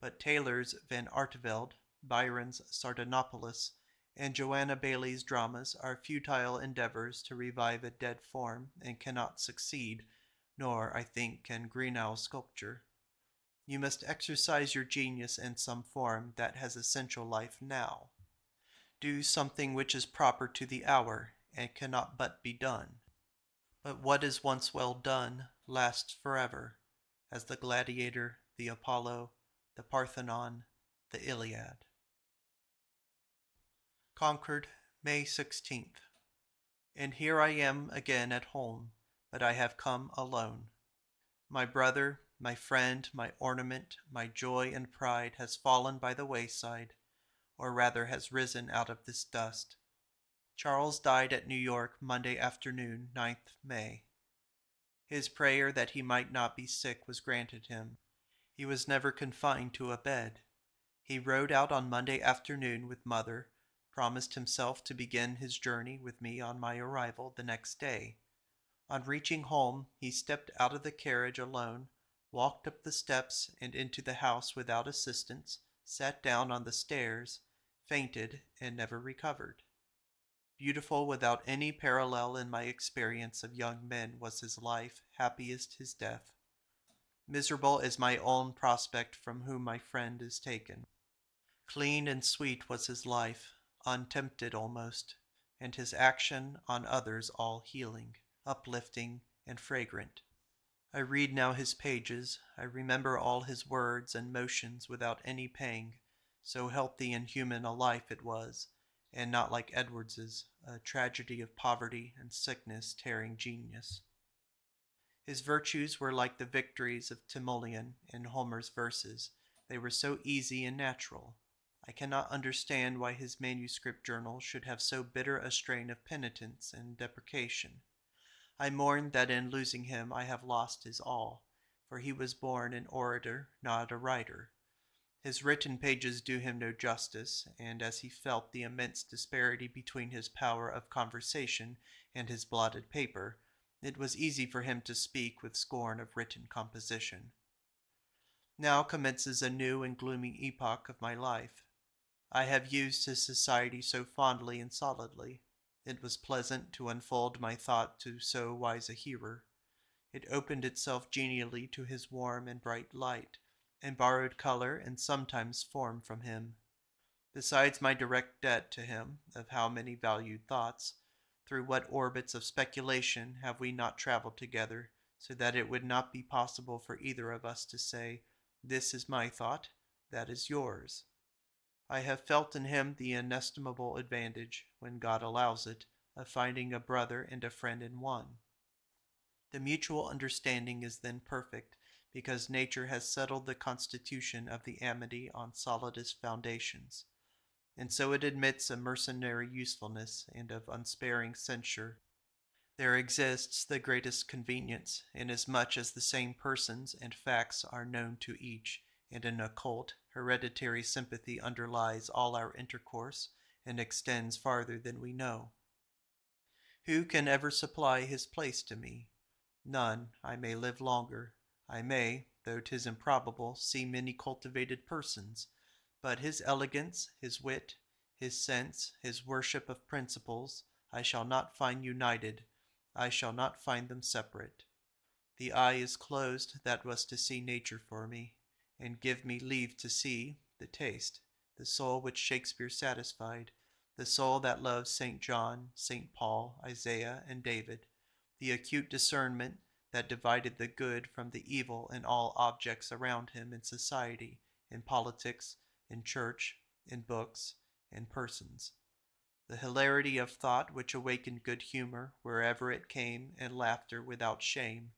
But Taylor's Van Artevelde, Byron's Sardanapalus, and Joanna Baillie's dramas are futile endeavors to revive a dead form and cannot succeed, nor, I think, can Greenough's sculpture. You must exercise your genius in some form that has essential life now. Do something which is proper to the hour, and cannot but be done. But what is once well done lasts forever, as the Gladiator, the Apollo, the Parthenon, the Iliad. Concord, May 16th. And here I am again at home, but I have come alone. My brother, my friend, my ornament, my joy and pride has fallen by the wayside, or rather has risen out of this dust. Charles died at New York Monday afternoon, 9th May. His prayer that he might not be sick was granted him. He was never confined to a bed. He rode out on Monday afternoon with mother, promised himself to begin his journey with me on my arrival the next day. On reaching home, he stepped out of the carriage alone, walked up the steps and into the house without assistance, sat down on the stairs, fainted, and never recovered. Beautiful without any parallel in my experience of young men was his life, happiest his death. Miserable is my own prospect from whom my friend is taken. Clean and sweet was his life, untempted almost, and his action on others all healing, uplifting, and fragrant. I read now his pages, I remember all his words and motions without any pang, so healthy and human a life it was, and not like Edwards's, a tragedy of poverty and sickness tearing genius. His virtues were like the victories of Timoleon in Homer's verses. They were so easy and natural. I cannot understand why his manuscript journal should have so bitter a strain of penitence and deprecation. I mourn that in losing him I have lost his all, for he was born an orator, not a writer. His written pages do him no justice, and as he felt the immense disparity between his power of conversation and his blotted paper, it was easy for him to speak with scorn of written composition. Now commences a new and gloomy epoch of my life. I have used his society so fondly and solidly. It was pleasant to unfold my thought to so wise a hearer. It opened itself genially to his warm and bright light, and borrowed color and sometimes form from him. Besides my direct debt to him of how many valued thoughts, through what orbits of speculation have we not traveled together, so that it would not be possible for either of us to say, "This is my thought, that is yours." I have felt in him the inestimable advantage, when God allows it, of finding a brother and a friend in one. The mutual understanding is then perfect, because nature has settled the constitution of the amity on solidest foundations, and so it admits a mercenary usefulness and of unsparing censure. There exists the greatest convenience, inasmuch as the same persons and facts are known to each, and an occult Hereditary sympathy underlies all our intercourse and extends farther than we know. Who can ever supply his place to me? None. I may live longer. I may, though 'tis improbable, see many cultivated persons, but his elegance, his wit, his sense, his worship of principles, I shall not find united, I shall not find them separate. The eye is closed that was to see nature for me, and give me leave to see, the taste, the soul which Shakespeare satisfied, the soul that loves St. John, St. Paul, Isaiah, and David, the acute discernment that divided the good from the evil in all objects around him in society, in politics, in church, in books, in persons. The hilarity of thought which awakened good humor wherever it came and laughter without shame,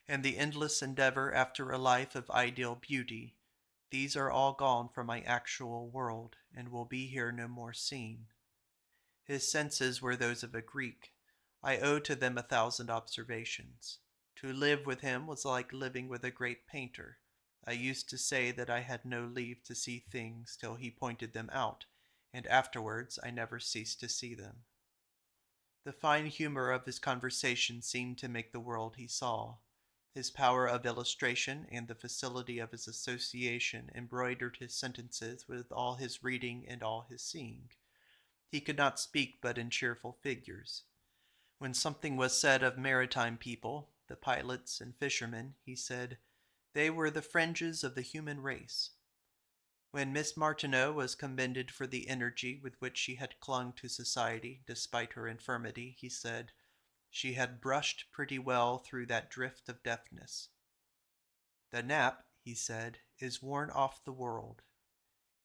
and the endless endeavor after a life of ideal beauty, these are all gone from my actual world, and will be here no more seen. His senses were those of a Greek. I owe to them 1,000 observations. To live with him was like living with a great painter. I used to say that I had no leave to see things till he pointed them out, and afterwards I never ceased to see them. The fine humor of his conversation seemed to make the world he saw. His power of illustration and the facility of his association embroidered his sentences with all his reading and all his seeing. He could not speak but in cheerful figures. When something was said of maritime people, the pilots and fishermen, he said, they were the fringes of the human race. When Miss Martineau was commended for the energy with which she had clung to society despite her infirmity, he said, she had brushed pretty well through that drift of deafness. The nap, he said, is worn off the world.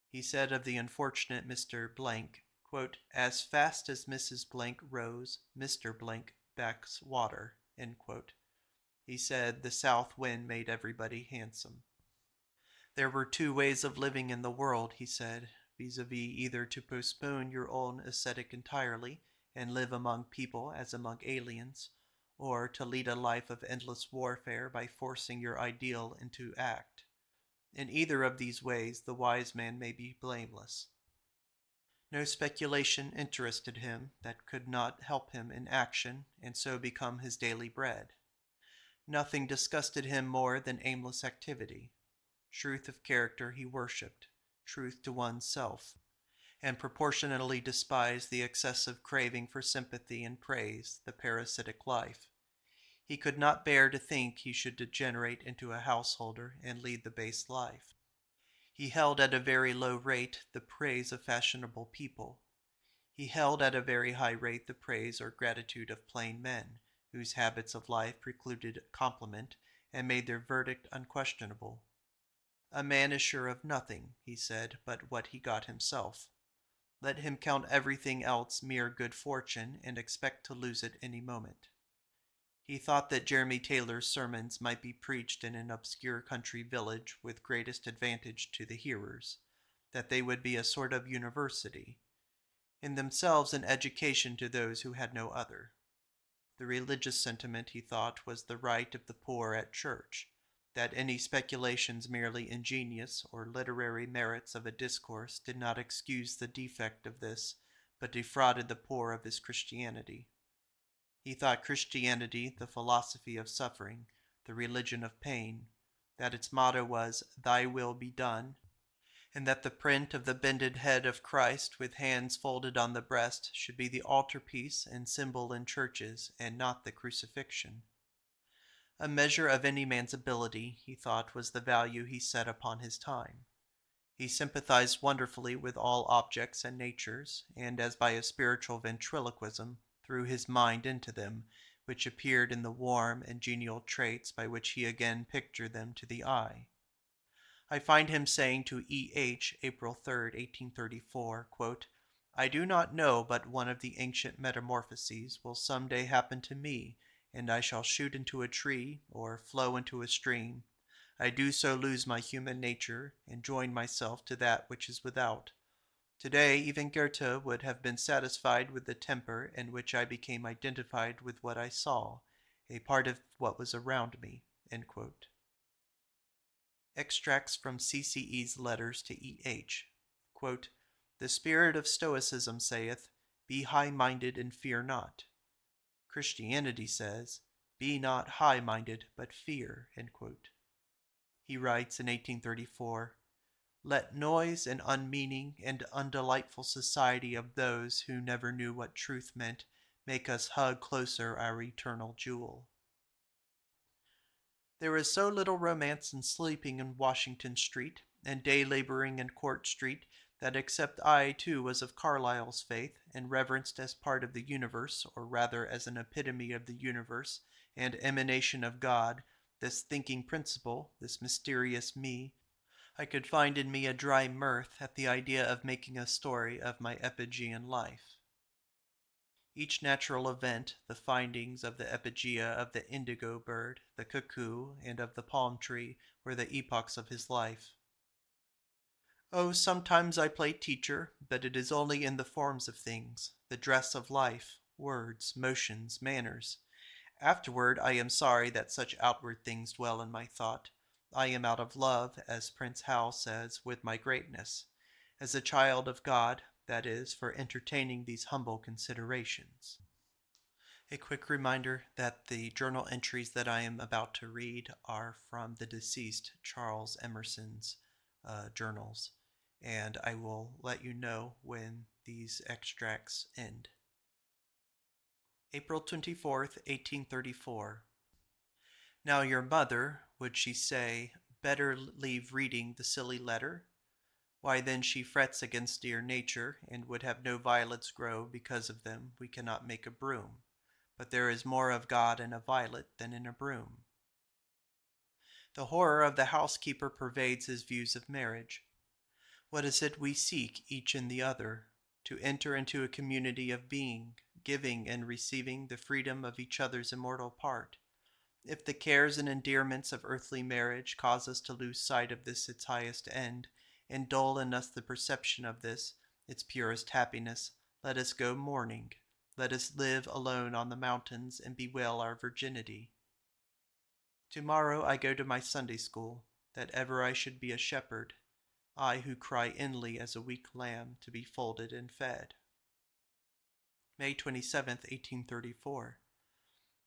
He said of the unfortunate Mr. Blank, quote, as fast as Mrs. Blank rose, Mr. Blank backs water, end quote. He said the south wind made everybody handsome. There were two ways of living in the world, he said, vis-a-vis either to postpone your own ascetic entirely and live among people as among aliens, or to lead a life of endless warfare by forcing your ideal into act. In either of these ways the wise man may be blameless. No speculation interested him that could not help him in action and so become his daily bread. Nothing disgusted him more than aimless activity. Truth of character he worshipped, truth to one's self, and proportionally despised the excessive craving for sympathy and praise, the parasitic life. He could not bear to think he should degenerate into a householder and lead the base life. He held at a very low rate the praise of fashionable people. He held at a very high rate the praise or gratitude of plain men, whose habits of life precluded compliment and made their verdict unquestionable. A man is sure of nothing, he said, but what he got himself. Let him count everything else mere good fortune and expect to lose it any moment. He thought that Jeremy Taylor's sermons might be preached in an obscure country village with greatest advantage to the hearers, that they would be a sort of university, in themselves an education to those who had no other. The religious sentiment, he thought, was the right of the poor at church, that any speculations merely ingenious or literary merits of a discourse did not excuse the defect of this, but defrauded the poor of his Christianity. He thought Christianity the philosophy of suffering, the religion of pain, that its motto was, Thy will be done, and that the print of the bended head of Christ with hands folded on the breast should be the altarpiece and symbol in churches, and not the crucifixion. A measure of any man's ability, he thought, was the value he set upon his time. He sympathized wonderfully with all objects and natures, and as by a spiritual ventriloquism, threw his mind into them, which appeared in the warm and genial traits by which he again pictured them to the eye. I find him saying to E. H., April 3, 1834, quote, I do not know but one of the ancient metamorphoses will some day happen to me, and I shall shoot into a tree, or flow into a stream. I do so lose my human nature, and join myself to that which is without. Today even Goethe would have been satisfied with the temper in which I became identified with what I saw, a part of what was around me. End quote. Extracts from CCE's letters to E.H. Quote, "The spirit of Stoicism saith, Be high-minded and fear not. Christianity says, Be not high-minded, but fear." End quote. He writes in 1834, "Let noise and unmeaning and undelightful society of those who never knew what truth meant make us hug closer our eternal jewel." There is so little romance in sleeping in Washington Street and day laboring in Court Street that except I too was of Carlyle's faith and reverenced as part of the universe, or rather as an epitome of the universe and emanation of God, this thinking principle, this mysterious me, I could find in me a dry mirth at the idea of making a story of my epigean life. Each natural event, the findings of the epigea of the indigo bird, the cuckoo, and of the palm tree, were the epochs of his life. Oh, sometimes I play teacher, but it is only in the forms of things, the dress of life, words, motions, manners. Afterward I am sorry that such outward things dwell in my thought. I am out of love, as Prince Hal says, with my greatness, as a child of God, that is, for entertaining these humble considerations. A quick reminder that the journal entries that I am about to read are from the deceased Charles Emerson's journals, and I will let you know when these extracts end. April 24th, 1834. Now your mother, would she say, better leave reading the silly letter? Why then she frets against dear nature, and would have no violets grow because of them. We cannot make a broom. But there is more of God in a violet than in a broom. The horror of the housekeeper pervades his views of marriage. What is it we seek, each in the other? To enter into a community of being, giving and receiving the freedom of each other's immortal part. If the cares and endearments of earthly marriage cause us to lose sight of this its highest end, and dull in us the perception of this, its purest happiness, let us go mourning. Let us live alone on the mountains and bewail our virginity. Tomorrow I go to my Sunday school, that ever I should be a shepherd, I who cry inly as a weak lamb to be folded and fed. May 27th, 1834.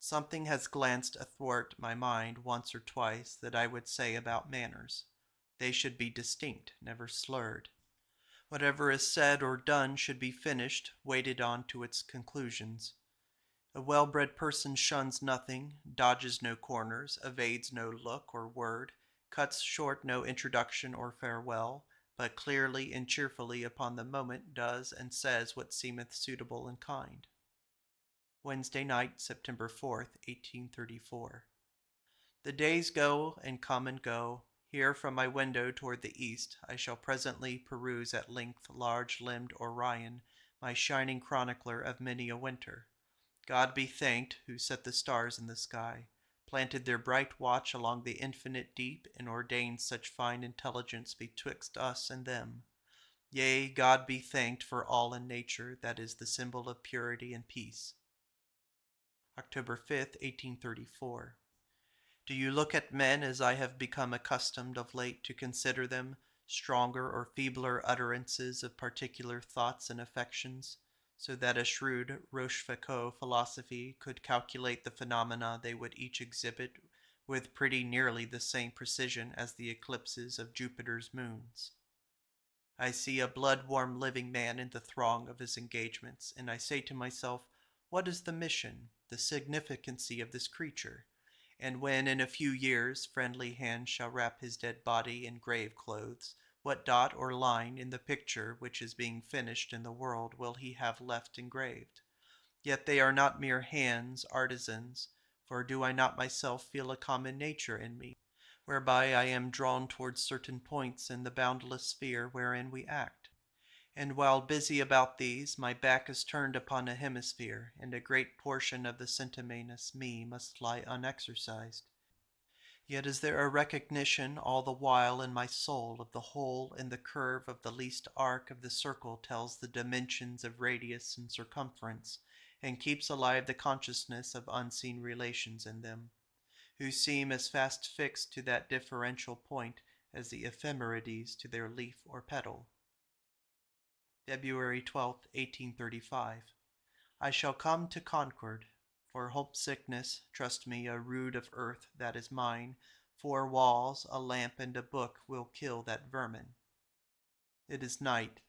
Something has glanced athwart my mind once or twice that I would say about manners. They should be distinct, never slurred. Whatever is said or done should be finished, weighted on to its conclusions. A well-bred person shuns nothing, dodges no corners, evades no look or word, cuts short no introduction or farewell, but clearly and cheerfully upon the moment does and says what seemeth suitable and kind. Wednesday night, September 4th, 1834. The days go and come and go. Here from my window toward the east I shall presently peruse at length large-limbed Orion, my shining chronicler of many a winter. God be thanked, who set the stars in the sky, planted their bright watch along the infinite deep, and ordained such fine intelligence betwixt us and them. Yea, God be thanked for all in nature that is the symbol of purity and peace. October 5th, 1834. Do you look at men as I have become accustomed of late to consider them, stronger or feebler utterances of particular thoughts and affections, so that a shrewd Rochefoucauld philosophy could calculate the phenomena they would each exhibit with pretty nearly the same precision as the eclipses of Jupiter's moons? I see a blood-warm living man in the throng of his engagements, and I say to myself, what is the mission, the significancy of this creature? And when in a few years friendly hands shall wrap his dead body in grave clothes, what dot or line in the picture which is being finished in the world will he have left engraved? Yet they are not mere hands, artisans, for do I not myself feel a common nature in me, whereby I am drawn towards certain points in the boundless sphere wherein we act? And while busy about these, my back is turned upon a hemisphere, and a great portion of the sentimenous me must lie unexercised. Yet is there a recognition all the while in my soul of the whole, and the curve of the least arc of the circle tells the dimensions of radius and circumference, and keeps alive the consciousness of unseen relations in them, who seem as fast fixed to that differential point as the ephemerides to their leaf or petal. February 12th, 1835. I shall come to Concord. For homesickness, trust me, a rood of earth that is mine, 4 walls, a lamp, and a book will kill that vermin. It is night.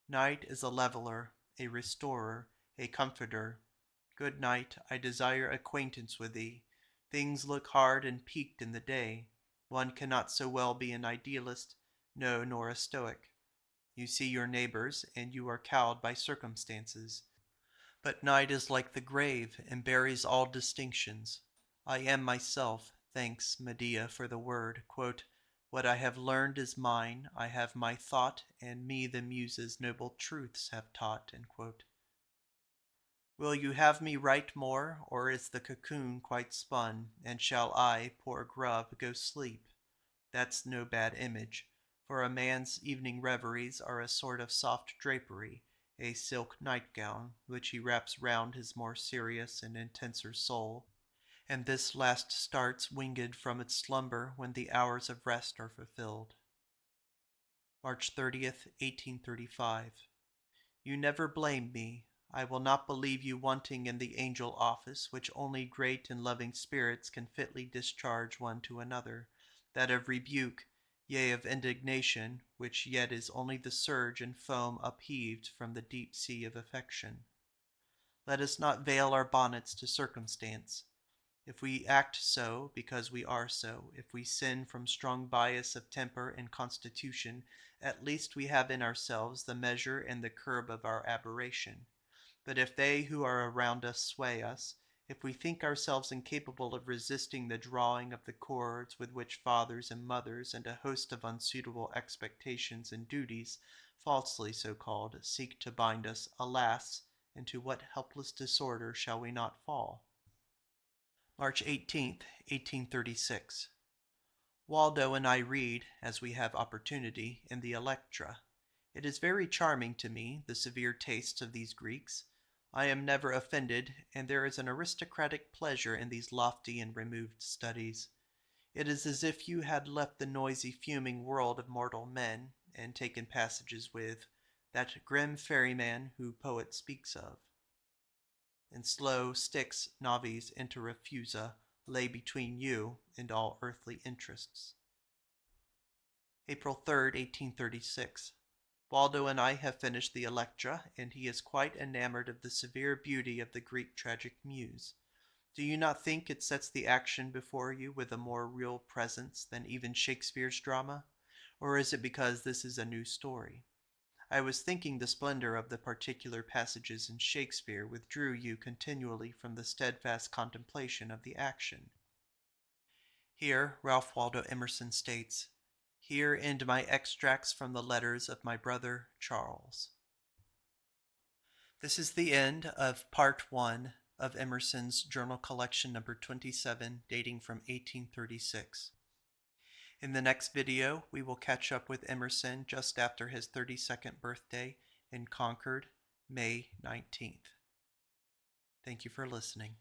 Night is a leveler, a restorer, a comforter. Good night, I desire acquaintance with thee. Things look hard and peaked in the day. One cannot so well be an idealist, no, nor a stoic. You see your neighbors, and you are cowed by circumstances. But night is like the grave, and buries all distinctions. I am myself, thanks, Medea, for the word. Quote, what I have learned is mine, I have my thought, and me the muses noble truths have taught. Will you have me write more, or is the cocoon quite spun, and shall I, poor grub, go sleep? That's no bad image, for a man's evening reveries are a sort of soft drapery, a silk nightgown, which he wraps round his more serious and intenser soul, and this last starts winged from its slumber when the hours of rest are fulfilled. March 30th, 1835. You never blame me. I will not believe you wanting in the angel office which only great and loving spirits can fitly discharge one to another, that of rebuke, yea, of indignation, which yet is only the surge and foam upheaved from the deep sea of affection. Let us not veil our bonnets to circumstance. If we act so, because we are so, if we sin from strong bias of temper and constitution, at least we have in ourselves the measure and the curb of our aberration. But if they who are around us sway us, if we think ourselves incapable of resisting the drawing of the cords with which fathers and mothers and a host of unsuitable expectations and duties, falsely so called, seek to bind us, alas, into what helpless disorder shall we not fall? March 18th, 1836. Waldo and I read, as we have opportunity, in the Electra. It is very charming to me, the severe tastes of these Greeks. I am never offended, and there is an aristocratic pleasure in these lofty and removed studies. It is as if you had left the noisy, fuming world of mortal men, and taken passages with that grim ferryman who poet speaks of. And slow Styx navis interrefusa lay between you and all earthly interests. April 3rd, 1836. Waldo and I have finished the Electra, and he is quite enamored of the severe beauty of the Greek tragic muse. Do you not think it sets the action before you with a more real presence than even Shakespeare's drama? Or is it because this is a new story? I was thinking the splendor of the particular passages in Shakespeare withdrew you continually from the steadfast contemplation of the action. Here Ralph Waldo Emerson states, here end my extracts from the letters of my brother Charles. This is the end of Part 1 of Emerson's Journal Collection number 27, dating from 1836. In the next video, we will catch up with Emerson just after his 32nd birthday in Concord, May 19th. Thank you for listening.